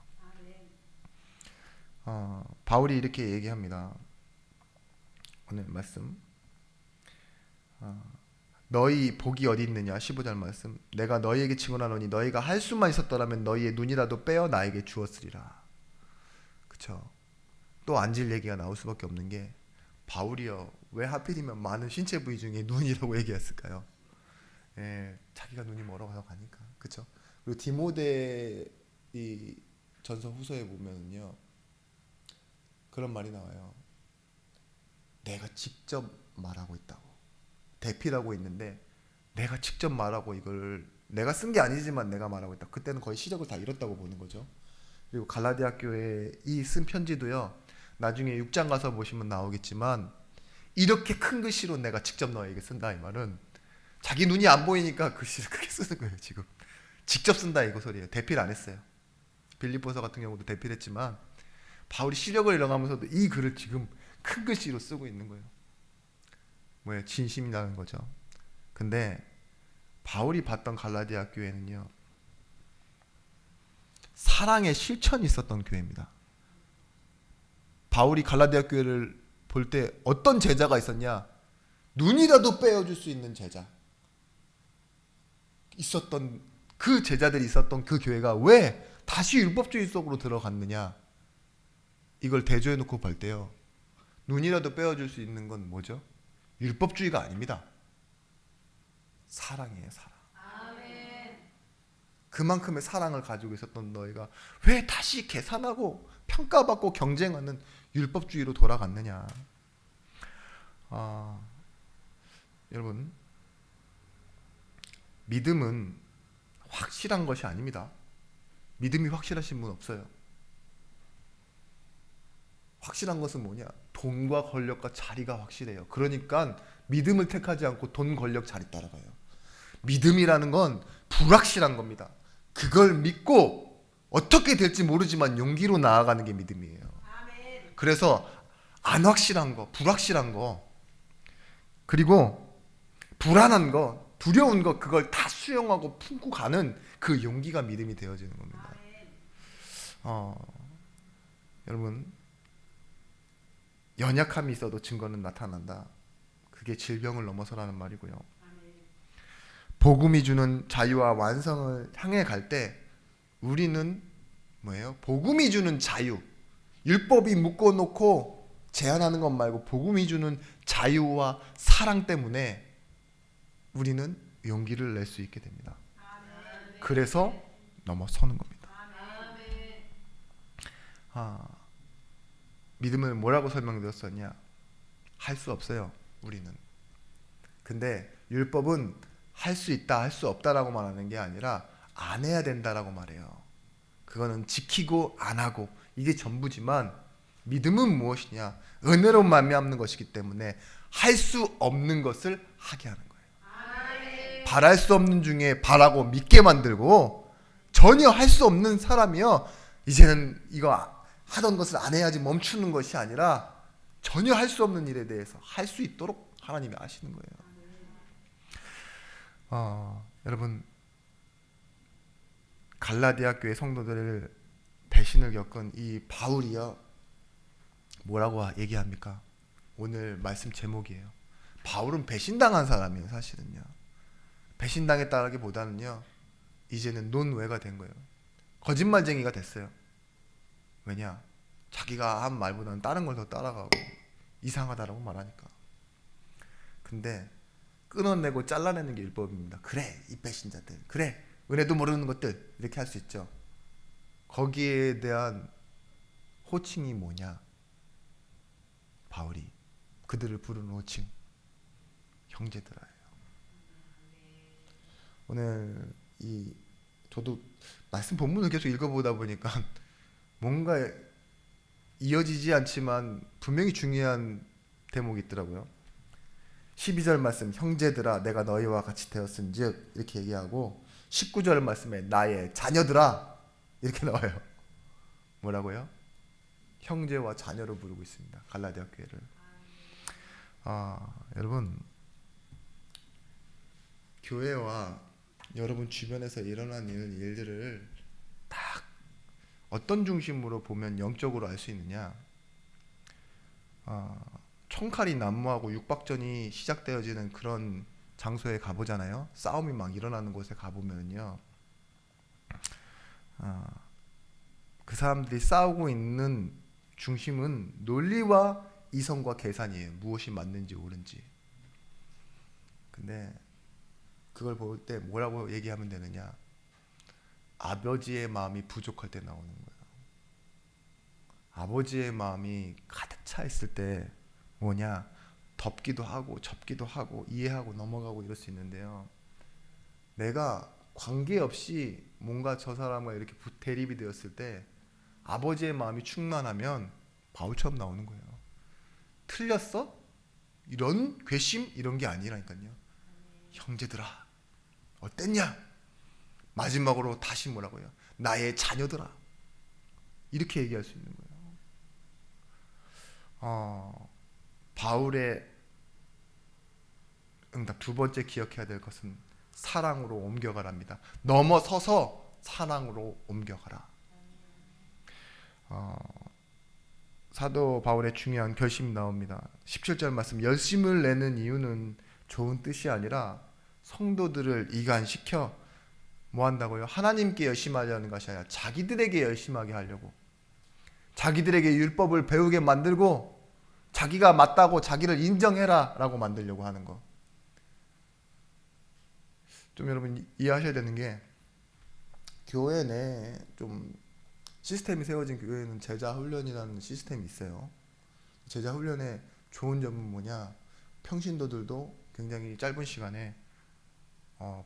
바울이 이렇게 얘기합니다. 오늘 말씀, 너희 복이 어디 있느냐? 15절 말씀, 내가 너희에게 증언하노니 너희가 할 수만 있었더라면 너희의 눈이라도 빼어 나에게 주었으리라. 그쵸? 또 앉을 얘기가 나올 수밖에 없는 게, 바울이요, 왜 하필이면 많은 신체 부위 중에 눈이라고 얘기했을까요? 자기가 눈이 멀어서 가니까. 그쵸? 그리고 디모데 이 전서 후서에 보면요, 그런 말이 나와요. 내가 직접 말하고 있다고. 대피라고 있는데 내가 직접 말하고, 이걸 내가 쓴 게 아니지만 내가 말하고 있다. 그때는 거의 시력을 다 잃었다고 보는 거죠. 그리고 갈라디아 교회에 이 쓴 편지도요, 나중에 6장 가서 보시면 나오겠지만 이렇게 큰 글씨로 내가 직접 너에게 쓴다, 이 말은 자기 눈이 안 보이니까 글씨를 크게 쓰는 거예요. 지금 직접 쓴다 이거 소리예요. 대피를 안 했어요. 빌립보서 같은 경우도 대피를 했지만 바울이 시력을 잃어가면서도 이 글을 지금 큰 글씨로 쓰고 있는 거예요. 뭐예요? 진심이라는 거죠. 근데 바울이 봤던 갈라디아 교회는요, 사랑의 실천이 있었던 교회입니다. 바울이 갈라디아 교회를 볼 때 어떤 제자가 있었냐? 눈이라도 빼어줄 수 있는 제자 있었던, 그 제자들이 있었던 그 교회가 왜 다시 율법주의 속으로 들어갔느냐? 이걸 대조해 놓고 볼 때요, 눈이라도 빼어줄 수 있는 건 뭐죠? 율법주의가 아닙니다. 사랑이에요, 사랑. 그만큼의 사랑을 가지고 있었던 너희가 왜 다시 계산하고 평가받고 경쟁하는 율법주의로 돌아갔느냐? 여러분, 믿음은 확실한 것이 아닙니다. 믿음이 확실하신 분 없어요. 확실한 것은 뭐냐? 돈과 권력과 자리가 확실해요. 그러니까 믿음을 택하지 않고 돈, 권력, 자리 따라가요. 믿음이라는 건 불확실한 겁니다. 그걸 믿고 어떻게 될지 모르지만 용기로 나아가는 게 믿음이에요. 그래서 안 확실한 거, 불확실한 거, 그리고 불안한 거, 두려운 거, 그걸 다 수용하고 품고 가는 그 용기가 믿음이 되어지는 겁니다. 여러분, 연약함이 있어도 증거는 나타난다. 그게 질병을 넘어서라는 말이고요. 복음이 주는 자유와 완성을 향해 갈 때 우리는 뭐예요? 복음이 주는 자유. 율법이 묶어놓고 제한하는 것 말고 복음이 주는 자유와 사랑 때문에 우리는 용기를 낼 수 있게 됩니다. 그래서 넘어서는 겁니다. 믿음을 뭐라고 설명드렸었냐? 할 수 없어요, 우리는. 근데 율법은 할 수 있다, 할 수 없다라고 말하는 게 아니라 안 해야 된다라고 말해요. 그거는 지키고 안 하고 이게 전부지만 믿음은 무엇이냐? 은혜로 말미암는 것이기 때문에 할 수 없는 것을 하게 하는 거예요. 바랄 수 없는 중에 바라고 믿게 만들고, 전혀 할 수 없는 사람이요, 이제는 이거 하던 것을 안 해야지 멈추는 것이 아니라 전혀 할 수 없는 일에 대해서 할 수 있도록 하나님이 아시는 거예요. 여러분, 갈라디아 교회 성도들을 배신을 겪은 이 바울이요, 뭐라고 얘기합니까? 오늘 말씀 제목이에요. 바울은 배신당한 사람이에요. 사실은요, 배신당했다라기보다는요, 이제는 논외가 된 거예요. 거짓말쟁이가 됐어요. 왜냐? 자기가 한 말보다는 다른 걸 더 따라가고 이상하다라고 말하니까. 근데 끊어내고 잘라내는 게 율법입니다. 그래, 이 배신자들, 그래, 은혜도 모르는 것들, 이렇게 할 수 있죠. 거기에 대한 호칭이 뭐냐? 바울이 그들을 부르는 호칭, 형제들아예요. 오늘 저도 말씀 본문을 계속 읽어보다 보니까 뭔가 이어지지 않지만 분명히 중요한 대목이 있더라고요. 12절 말씀, 형제들아 내가 너희와 같이 되었은즉, 이렇게 얘기하고 19절 말씀에 나의 자녀들아, 이렇게 나와요. 뭐라고요? 형제와 자녀로 부르고 있습니다, 갈라디아 교회를. 여러분, 교회와 여러분 주변에서 일어나는 일들을 딱 어떤 중심으로 보면 영적으로 알 수 있느냐? 총칼이 난무하고 육박전이 시작되어지는 그런 장소에 가보잖아요. 싸움이 막 일어나는 곳에 가보면요, 그 사람들이 싸우고 있는 중심은 논리와 이성과 계산이에요. 무엇이 맞는지 옳은지. 근데 그걸 볼 때 뭐라고 얘기하면 되느냐? 아버지의 마음이 부족할 때 나오는 거예요. 아버지의 마음이 가득 차 있을 때 뭐냐? 덮기도 하고 접기도 하고 이해하고 넘어가고 이럴 수 있는데요, 내가 관계없이 뭔가 저 사람과 이렇게 대립이 되었을 때 아버지의 마음이 충만하면 바울처럼 나오는 거예요. 틀렸어? 이런 괘씸 이런 게 아니라니까요. 형제들아 어땠냐? 마지막으로 다시 뭐라고요? 나의 자녀들아, 이렇게 얘기할 수 있는 거예요. 바울의 응답 두 번째 기억해야 될 것은 사랑으로 옮겨가랍니다. 넘어서서 사랑으로 옮겨가라. 사도 바울의 중요한 결심이 나옵니다. 17절 말씀, 열심을 내는 이유는 좋은 뜻이 아니라 성도들을 이간시켜 뭐 한다고요? 하나님께 열심하려는 것이 아니라 자기들에게 열심하게 하려고, 자기들에게 율법을 배우게 만들고 자기가 맞다고 자기를 인정해라 라고 만들려고 하는 거. 좀 여러분 이해하셔야 되는 게, 교회 내에 좀 시스템이 세워진 교회는 제자 훈련이라는 시스템이 있어요. 제자 훈련의 좋은 점은 뭐냐? 평신도들도 굉장히 짧은 시간에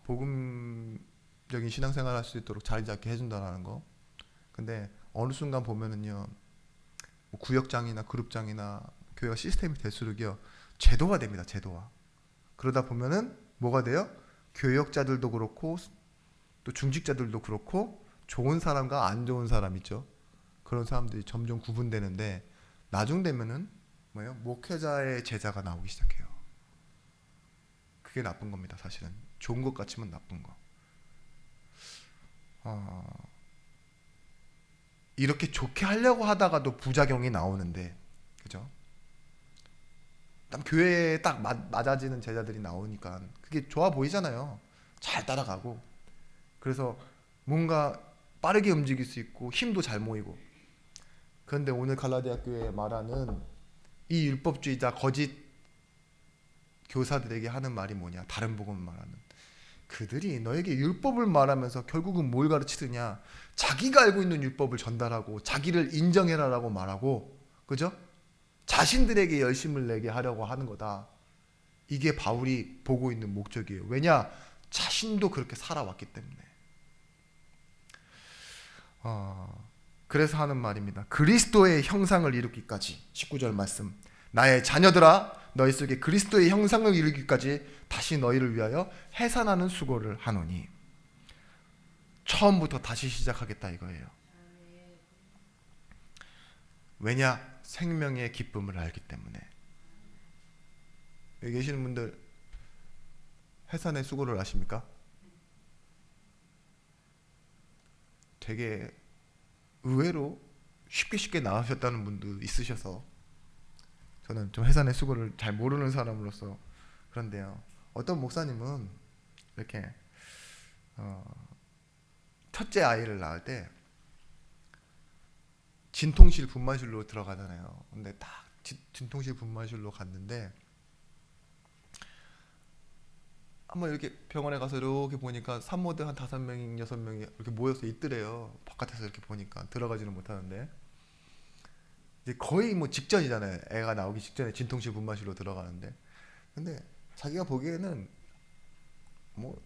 복음적인 신앙생활을 할 수 있도록 자리 잡게 해준다는 거. 근데 어느 순간 보면은요, 뭐 구역장이나 그룹장이나 교회가 시스템이 될수록요, 제도화 됩니다. 제도화. 그러다 보면은 뭐가 돼요? 교역자들도 그렇고 또 중직자들도 그렇고 좋은 사람과 안 좋은 사람 있죠. 그런 사람들이 점점 구분되는데, 나중 되면은 뭐예요? 목회자의 제자가 나오기 시작해요. 그게 나쁜 겁니다. 사실은 좋은 것 같지만 나쁜 거. 이렇게 좋게 하려고 하다가도 부작용이 나오는데, 그죠? 딱 교회에 딱 맞아지는 제자들이 나오니까 그게 좋아 보이잖아요. 잘 따라가고. 그래서 뭔가 빠르게 움직일 수 있고 힘도 잘 모이고. 그런데 오늘 갈라디아 교회에 말하는 이 율법주의자 거짓 교사들에게 하는 말이 뭐냐? 다른 복음을 말하는 그들이 너에게 율법을 말하면서 결국은 뭘 가르치느냐? 자기가 알고 있는 율법을 전달하고 자기를 인정해라라고 말하고, 그죠? 자신들에게 열심을 내게 하려고 하는 거다. 이게 바울이 보고 있는 목적이에요. 왜냐? 자신도 그렇게 살아왔기 때문에. 그래서 하는 말입니다. 그리스도의 형상을 이루기까지. 19절 말씀. 나의 자녀들아, 너희 속에 그리스도의 형상을 이루기까지 다시 너희를 위하여 해산하는 수고를 하노니. 처음부터 다시 시작하겠다 이거예요. 왜냐? 생명의 기쁨을 알기 때문에. 여기 계시는 분들 해산의 수고를 아십니까? 되게 의외로 쉽게 나으셨다는 분도 있으셔서 저는 좀 해산의 수고를 잘 모르는 사람으로서 그런데요. 어떤 목사님은 이렇게 첫째 아이를 낳을 때 진통실 분만실로 들어가잖아요. 근데 딱 진통실 분만실로 갔는데 한번 이렇게 병원에 가서 이렇게 보니까 산모들 한 5명이 6명이 이렇게 모여서 있더래요. 바깥에서 이렇게 보니까 들어가지는 못하는데 이제 거의 뭐 직전이잖아요. 애가 나오기 직전에 진통실 분만실로 들어가는데, 근데 자기가 보기에는 뭐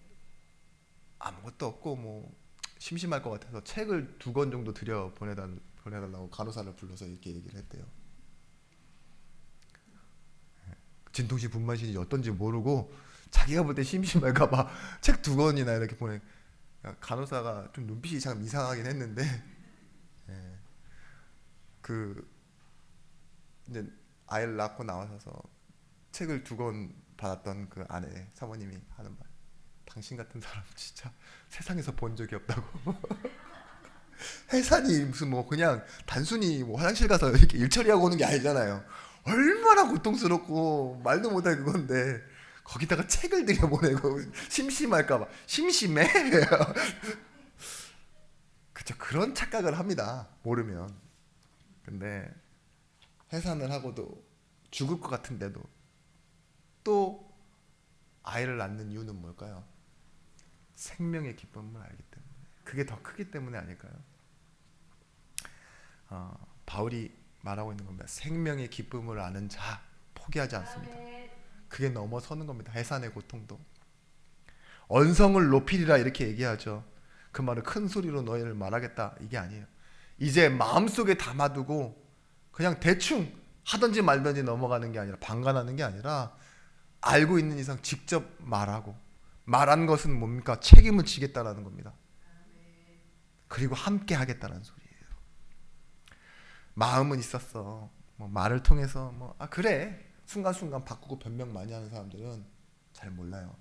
아무것도 없고 뭐 심심할 것 같아서 책을 2권 정도 보내달라고 간호사를 불러서 이렇게 얘기를 했대요. 진통실 분만실이 어떤지 모르고 자기가 볼 때 심심할까봐 책 2권이나 이렇게 보내. 간호사가 좀 눈빛이 참 이상하긴 했는데, 그 이제 아이를 낳고 나와서 책을 2권 받았던 그 아내 사모님이 하는 말. 당신 같은 사람 진짜 세상에서 본 적이 없다고. 해산이 무슨 뭐 그냥 단순히 뭐 화장실 가서 이렇게 일 처리하고 오는 게 아니잖아요. 얼마나 고통스럽고 말도 못할 그건데 거기다가 책을 들여보내고 심심할까봐. 심심해? 그쵸, 그런 착각을 합니다, 모르면. 근데 해산을 하고도 죽을 것 같은데도 또 아이를 낳는 이유는 뭘까요? 생명의 기쁨을 알기 때문에. 그게 더 크기 때문에 아닐까요? 바울이 말하고 있는 겁니다. 생명의 기쁨을 아는 자 포기하지 않습니다. 그게 넘어서는 겁니다. 해산의 고통도. 언성을 높이리라 이렇게 얘기하죠. 그 말은 큰 소리로 너희를 말하겠다 이게 아니에요. 이제 마음속에 담아두고 그냥 대충 하든지 말든지 넘어가는 게 아니라, 방관하는 게 아니라 알고 있는 이상 직접 말하고, 말한 것은 뭡니까? 책임을 지겠다라는 겁니다. 그리고 함께 하겠다는 소리예요. 마음은 있었어. 뭐 말을 통해서 그래 순간순간 바꾸고 변명 많이 하는 사람들은 잘 몰라요.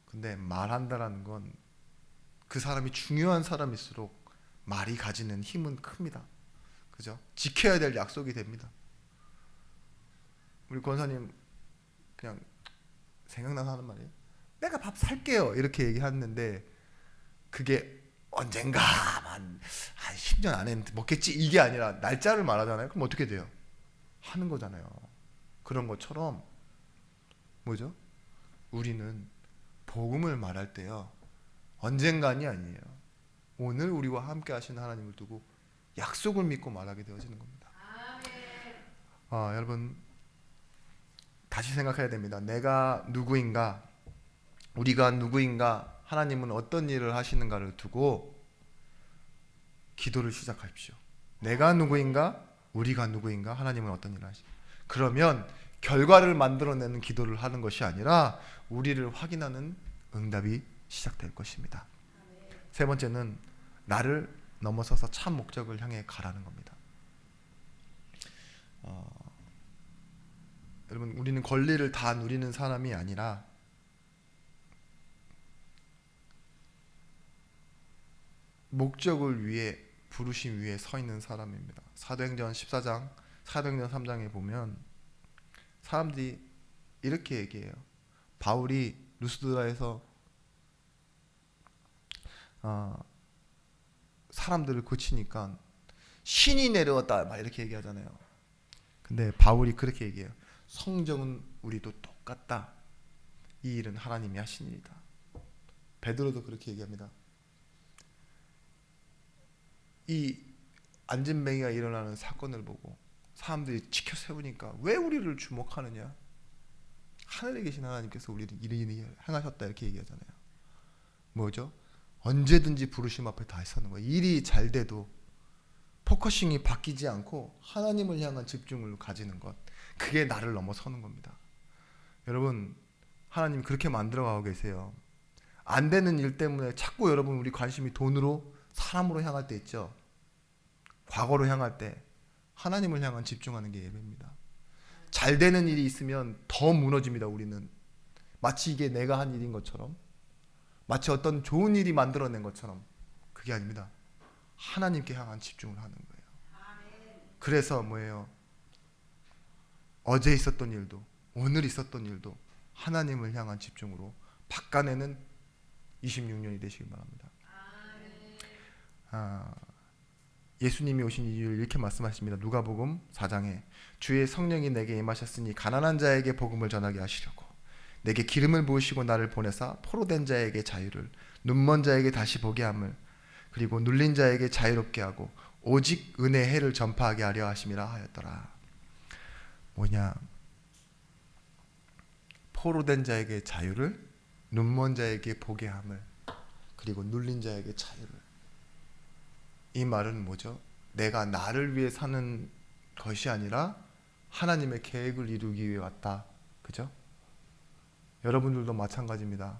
근데 말한다라는 건 그 사람이 중요한 사람일수록 말이 가지는 힘은 큽니다. 그죠? 지켜야 될 약속이 됩니다. 우리 권사님 그냥 생각나서 하는 말이에요. 내가 밥 살게요 이렇게 얘기했는데 그게 언젠가 한 10년 안에 먹겠지 이게 아니라 날짜를 말하잖아요. 그럼 어떻게 돼요? 하는 거잖아요. 그런 것처럼 뭐죠? 우리는 복음을 말할 때요, 언젠간이 아니에요. 오늘 우리와 함께 하시는 하나님을 두고 약속을 믿고 말하게 되어지는 겁니다. 여러분 다시 생각해야 됩니다. 내가 누구인가, 우리가 누구인가, 하나님은 어떤 일을 하시는가를 두고 기도를 시작하십시오. 내가 누구인가, 우리가 누구인가, 하나님은 어떤 일을 하시는가. 그러면 결과를 만들어내는 기도를 하는 것이 아니라 우리를 확인하는 응답이 시작될 것입니다. 세 번째는 나를 넘어서서 참 목적을 향해 가라는 겁니다. 여러분 우리는 권리를 다 누리는 사람이 아니라 목적을 위해, 부르심 위에 서 있는 사람입니다. 사도행전 14장, 사도행전 3장에 보면 사람들이 이렇게 얘기해요. 바울이 루스드라에서 사람들을 고치니까 신이 내려왔다 막 이렇게 얘기하잖아요. 근데 바울이 그렇게 얘기해요. 성정은 우리도 똑같다. 이 일은 하나님이 하신 일이다. 베드로도 그렇게 얘기합니다. 이 안진뱅이가 일어나는 사건을 보고 사람들이 지켜 세우니까 왜 우리를 주목하느냐? 하늘에 계신 하나님께서 우리를 이리 행하셨다 이렇게 얘기하잖아요. 뭐죠? 언제든지 부르심 앞에 다 서는 거예요. 일이 잘 돼도 포커싱이 바뀌지 않고 하나님을 향한 집중을 가지는 것, 그게 나를 넘어서는 겁니다. 여러분, 하나님 그렇게 만들어가고 계세요. 안 되는 일 때문에 자꾸 여러분 우리 관심이 돈으로, 사람으로 향할 때 있죠. 과거로 향할 때 하나님을 향한 집중하는 게 예배입니다. 잘 되는 일이 있으면 더 무너집니다. 우리는 마치 이게 내가 한 일인 것처럼, 마치 어떤 좋은 일이 만들어낸 것처럼. 그게 아닙니다. 하나님께 향한 집중을 하는 거예요. 그래서 뭐예요? 어제 있었던 일도 오늘 있었던 일도 하나님을 향한 집중으로 바꿔내는 26년이 되시길 바랍니다. 예수님이 오신 이유를 이렇게 말씀하십니다. 누가복음 4장에 주의 성령이 내게 임하셨으니 가난한 자에게 복음을 전하게 하시려고 내게 기름을 부으시고 나를 보내사 포로된 자에게 자유를, 눈먼 자에게 다시 보게 함을, 그리고 눌린 자에게 자유롭게 하고 오직 은혜의 해를 전파하게 하려 하심이라 하였더라. 뭐냐? 포로된 자에게 자유를, 눈먼 자에게 보게 함을, 그리고 눌린 자에게 자유를. 이 말은 뭐죠? 내가 나를 위해 사는 것이 아니라 하나님의 계획을 이루기 위해 왔다. 그죠? 여러분들도 마찬가지입니다.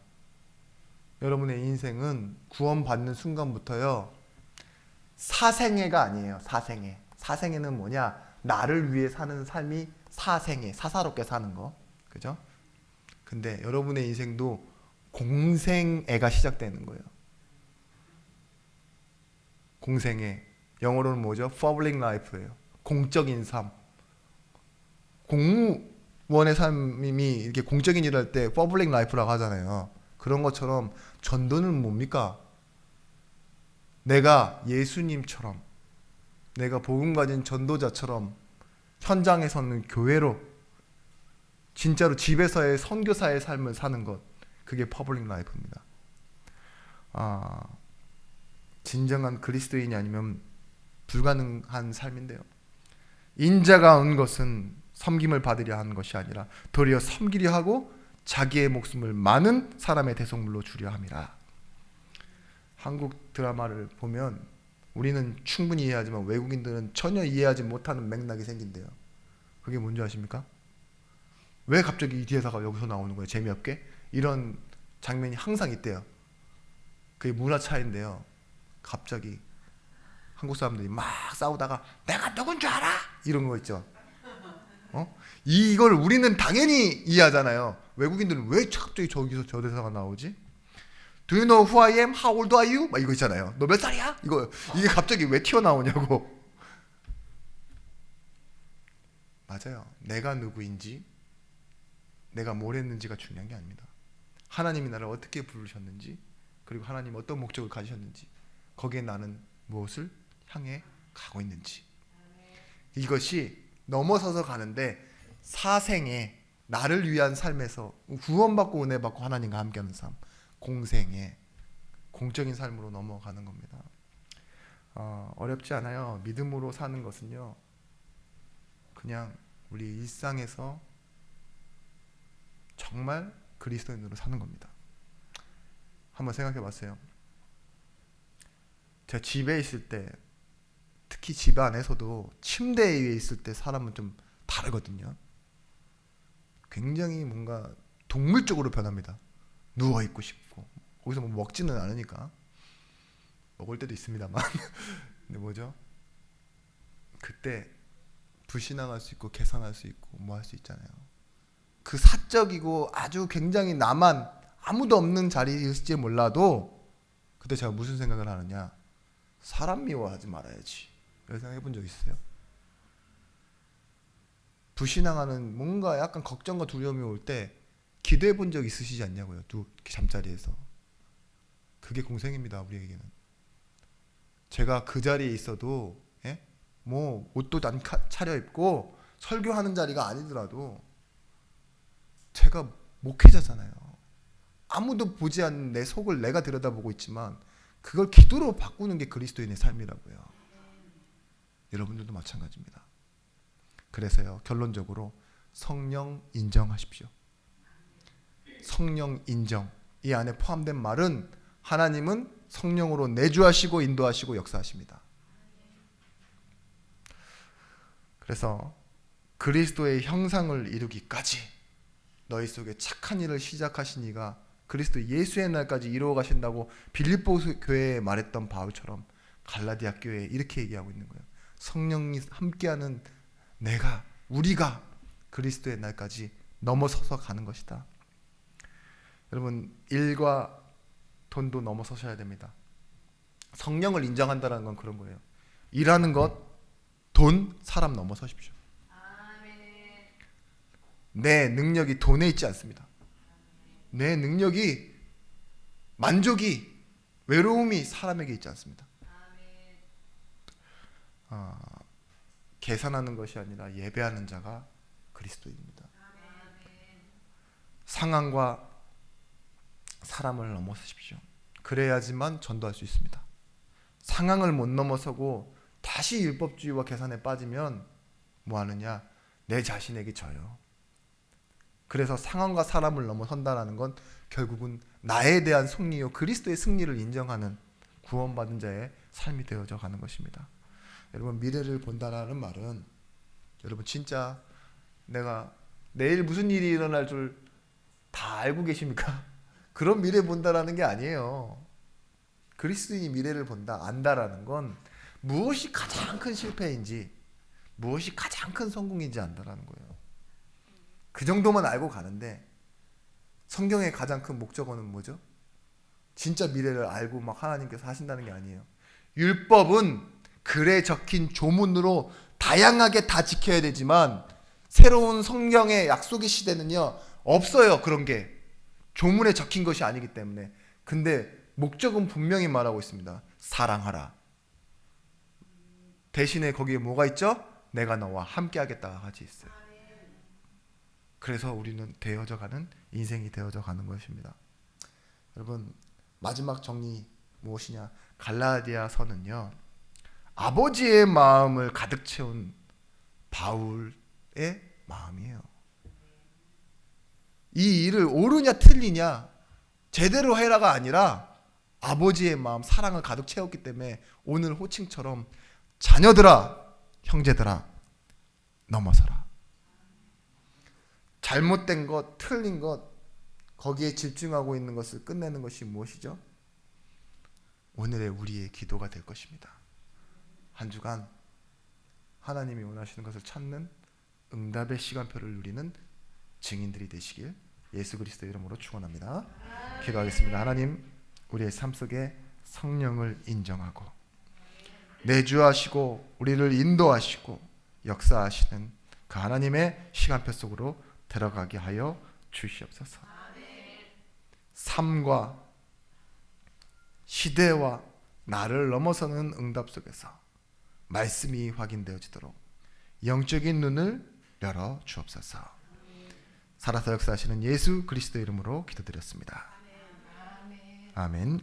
여러분의 인생은 구원받는 순간부터요, 사생애가 아니에요. 사생애. 사생애는 뭐냐? 나를 위해 사는 삶이 사생애, 사사롭게 사는 거. 그죠? 근데 여러분의 인생도 공생애가 시작되는 거예요. 공생애. 영어로는 뭐죠? Public life예요. 공적인 삶. 공무원의 삶이 이렇게 공적인 일을 할 때 Public life라고 하잖아요. 그런 것처럼 전도는 뭡니까? 내가 예수님처럼, 내가 복음 가진 전도자처럼 현장에서는 교회로, 진짜로 집에서의 선교사의 삶을 사는 것, 그게 퍼블릭 라이프입니다. 진정한 그리스도인이 아니면 불가능한 삶인데요. 인자가 온 것은 섬김을 받으려 하는 것이 아니라 도리어 섬기려 하고 자기의 목숨을 많은 사람의 대속물로 주려 함이라. 한국 드라마를 보면 우리는 충분히 이해하지만 외국인들은 전혀 이해하지 못하는 맥락이 생긴대요. 그게 뭔지 아십니까? 왜 갑자기 이 대사가 여기서 나오는 거예요? 재미없게? 이런 장면이 항상 있대요. 그게 문화 차이인데요. 갑자기 한국 사람들이 막 싸우다가 내가 누군 줄 알아? 이런 거 있죠. 이걸 우리는 당연히 이해하잖아요. 외국인들은 왜 갑자기 저기서 저 대사가 나오지? Do you know who I am? How old are you? 막 이거 있잖아요. 너 몇 살이야? 이게 갑자기 왜 튀어나오냐고. 맞아요. 내가 누구인지, 내가 뭘 했는지가 중요한 게 아닙니다. 하나님이 나를 어떻게 부르셨는지, 그리고 하나님 어떤 목적을 가지셨는지, 거기에 나는 무엇을 향해 가고 있는지, 이것이 넘어서서 가는데 사생에 나를 위한 삶에서 구원받고 은혜 받고 하나님과 함께하는 삶, 공생에 공적인 삶으로 넘어가는 겁니다. 어렵지 않아요. 믿음으로 사는 것은요, 그냥 우리 일상에서 정말 그리스도인으로 사는 겁니다. 한번 생각해 봤어요. 제가 집에 있을 때, 특히 집 안에서도 침대 위에 있을 때 사람은 좀 다르거든요. 굉장히 뭔가 동물적으로 변합니다. 누워있고 싶고, 거기서 뭐 먹지는 않으니까, 먹을 때도 있습니다만 근데 뭐죠? 그때 불신앙할 수 있고 계산할 수 있고 뭐 할 수 있잖아요. 그 사적이고 아주 굉장히 나만, 아무도 없는 자리일지 몰라도 그때 제가 무슨 생각을 하느냐, 사람 미워하지 말아야지, 이런 생각 해본 적 있어요? 불신앙하는 뭔가 약간 걱정과 두려움이 올 때 기도해 본 적 있으시지 않냐고요. 잠자리에서. 그게 공생입니다. 우리에게는. 제가 그 자리에 있어도 뭐 옷도 안 차려입고 설교하는 자리가 아니더라도 제가 목회자잖아요. 아무도 보지 않는 내 속을 내가 들여다보고 있지만 그걸 기도로 바꾸는 게 그리스도인의 삶이라고요. 여러분들도 마찬가지입니다. 그래서요, 결론적으로 성령 인정하십시오. 성령 인정. 이 안에 포함된 말은 하나님은 성령으로 내주하시고 인도하시고 역사하십니다. 그래서 그리스도의 형상을 이루기까지 너희 속에 착한 일을 시작하신 이가 그리스도 예수의 날까지 이루어 가신다고 빌립보 교회에 말했던 바울처럼 갈라디아 교회에 이렇게 얘기하고 있는 거예요. 성령이 함께하는 우리가 그리스도의 날까지 넘어서서 가는 것이다. 여러분, 일과 돈도 넘어서셔야 됩니다. 성령을 인정한다는 건 그런 거예요. 일하는 것, 돈, 사람 넘어서십시오. 내 능력이 돈에 있지 않습니다. 내 능력이, 만족이, 외로움이 사람에게 있지 않습니다. 계산하는 것이 아니라 예배하는 자가 그리스도입니다. 상황과 사람을 넘어서십시오. 그래야지만 전도할 수 있습니다. 상황을 못 넘어서고 다시 율법주의와 계산에 빠지면 뭐 하느냐? 내 자신에게 져요. 그래서 상황과 사람을 넘어선다는 건 결국은 나에 대한 승리요, 그리스도의 승리를 인정하는 구원받은 자의 삶이 되어져 가는 것입니다. 여러분, 미래를 본다라는 말은 여러분 진짜 내가 내일 무슨 일이 일어날 줄 다 알고 계십니까? 그런 미래 본다라는 게 아니에요. 그리스도인이 미래를 본다, 안다라는 건 무엇이 가장 큰 실패인지, 무엇이 가장 큰 성공인지 안다라는 거예요. 그 정도만 알고 가는데 성경의 가장 큰 목적어는 뭐죠? 진짜 미래를 알고 막 하나님께서 하신다는 게 아니에요. 율법은 글에 적힌 조문으로 다양하게 다 지켜야 되지만 새로운 성경의 약속의 시대는요, 없어요. 그런 게 조문에 적힌 것이 아니기 때문에. 근데 목적은 분명히 말하고 있습니다. 사랑하라. 대신에 거기에 뭐가 있죠? 내가 너와 함께 하겠다가 같이 있어요. 그래서 우리는 되어져 가는 인생이 되어져 가는 것입니다. 여러분, 마지막 정리 무엇이냐? 갈라디아서는요, 아버지의 마음을 가득 채운 바울의 마음이에요. 이 일을 옳으냐 틀리냐 제대로 해라가 아니라 아버지의 마음, 사랑을 가득 채웠기 때문에 오늘 호칭처럼 자녀들아, 형제들아, 넘어서라. 잘못된 것, 틀린 것, 거기에 집중하고 있는 것을 끝내는 것이 무엇이죠? 오늘의 우리의 기도가 될 것입니다. 한 주간 하나님이 원하시는 것을 찾는 응답의 시간표를 누리는 증인들이 되시길 예수 그리스도 이름으로 축원합니다. 기도하겠습니다. 하나님, 우리의 삶 속에 성령을 인정하고 내주하시고 우리를 인도하시고 역사하시는 그 하나님의 시간표 속으로 들어가게 하여 주시옵소서. 삶과 시대와 나를 넘어서는 응답 속에서 말씀이 확인되어지도록 영적인 눈을 열어 주옵소서. 살아서 역사하시는 예수 그리스도 이름으로 기도드렸습니다. 아멘.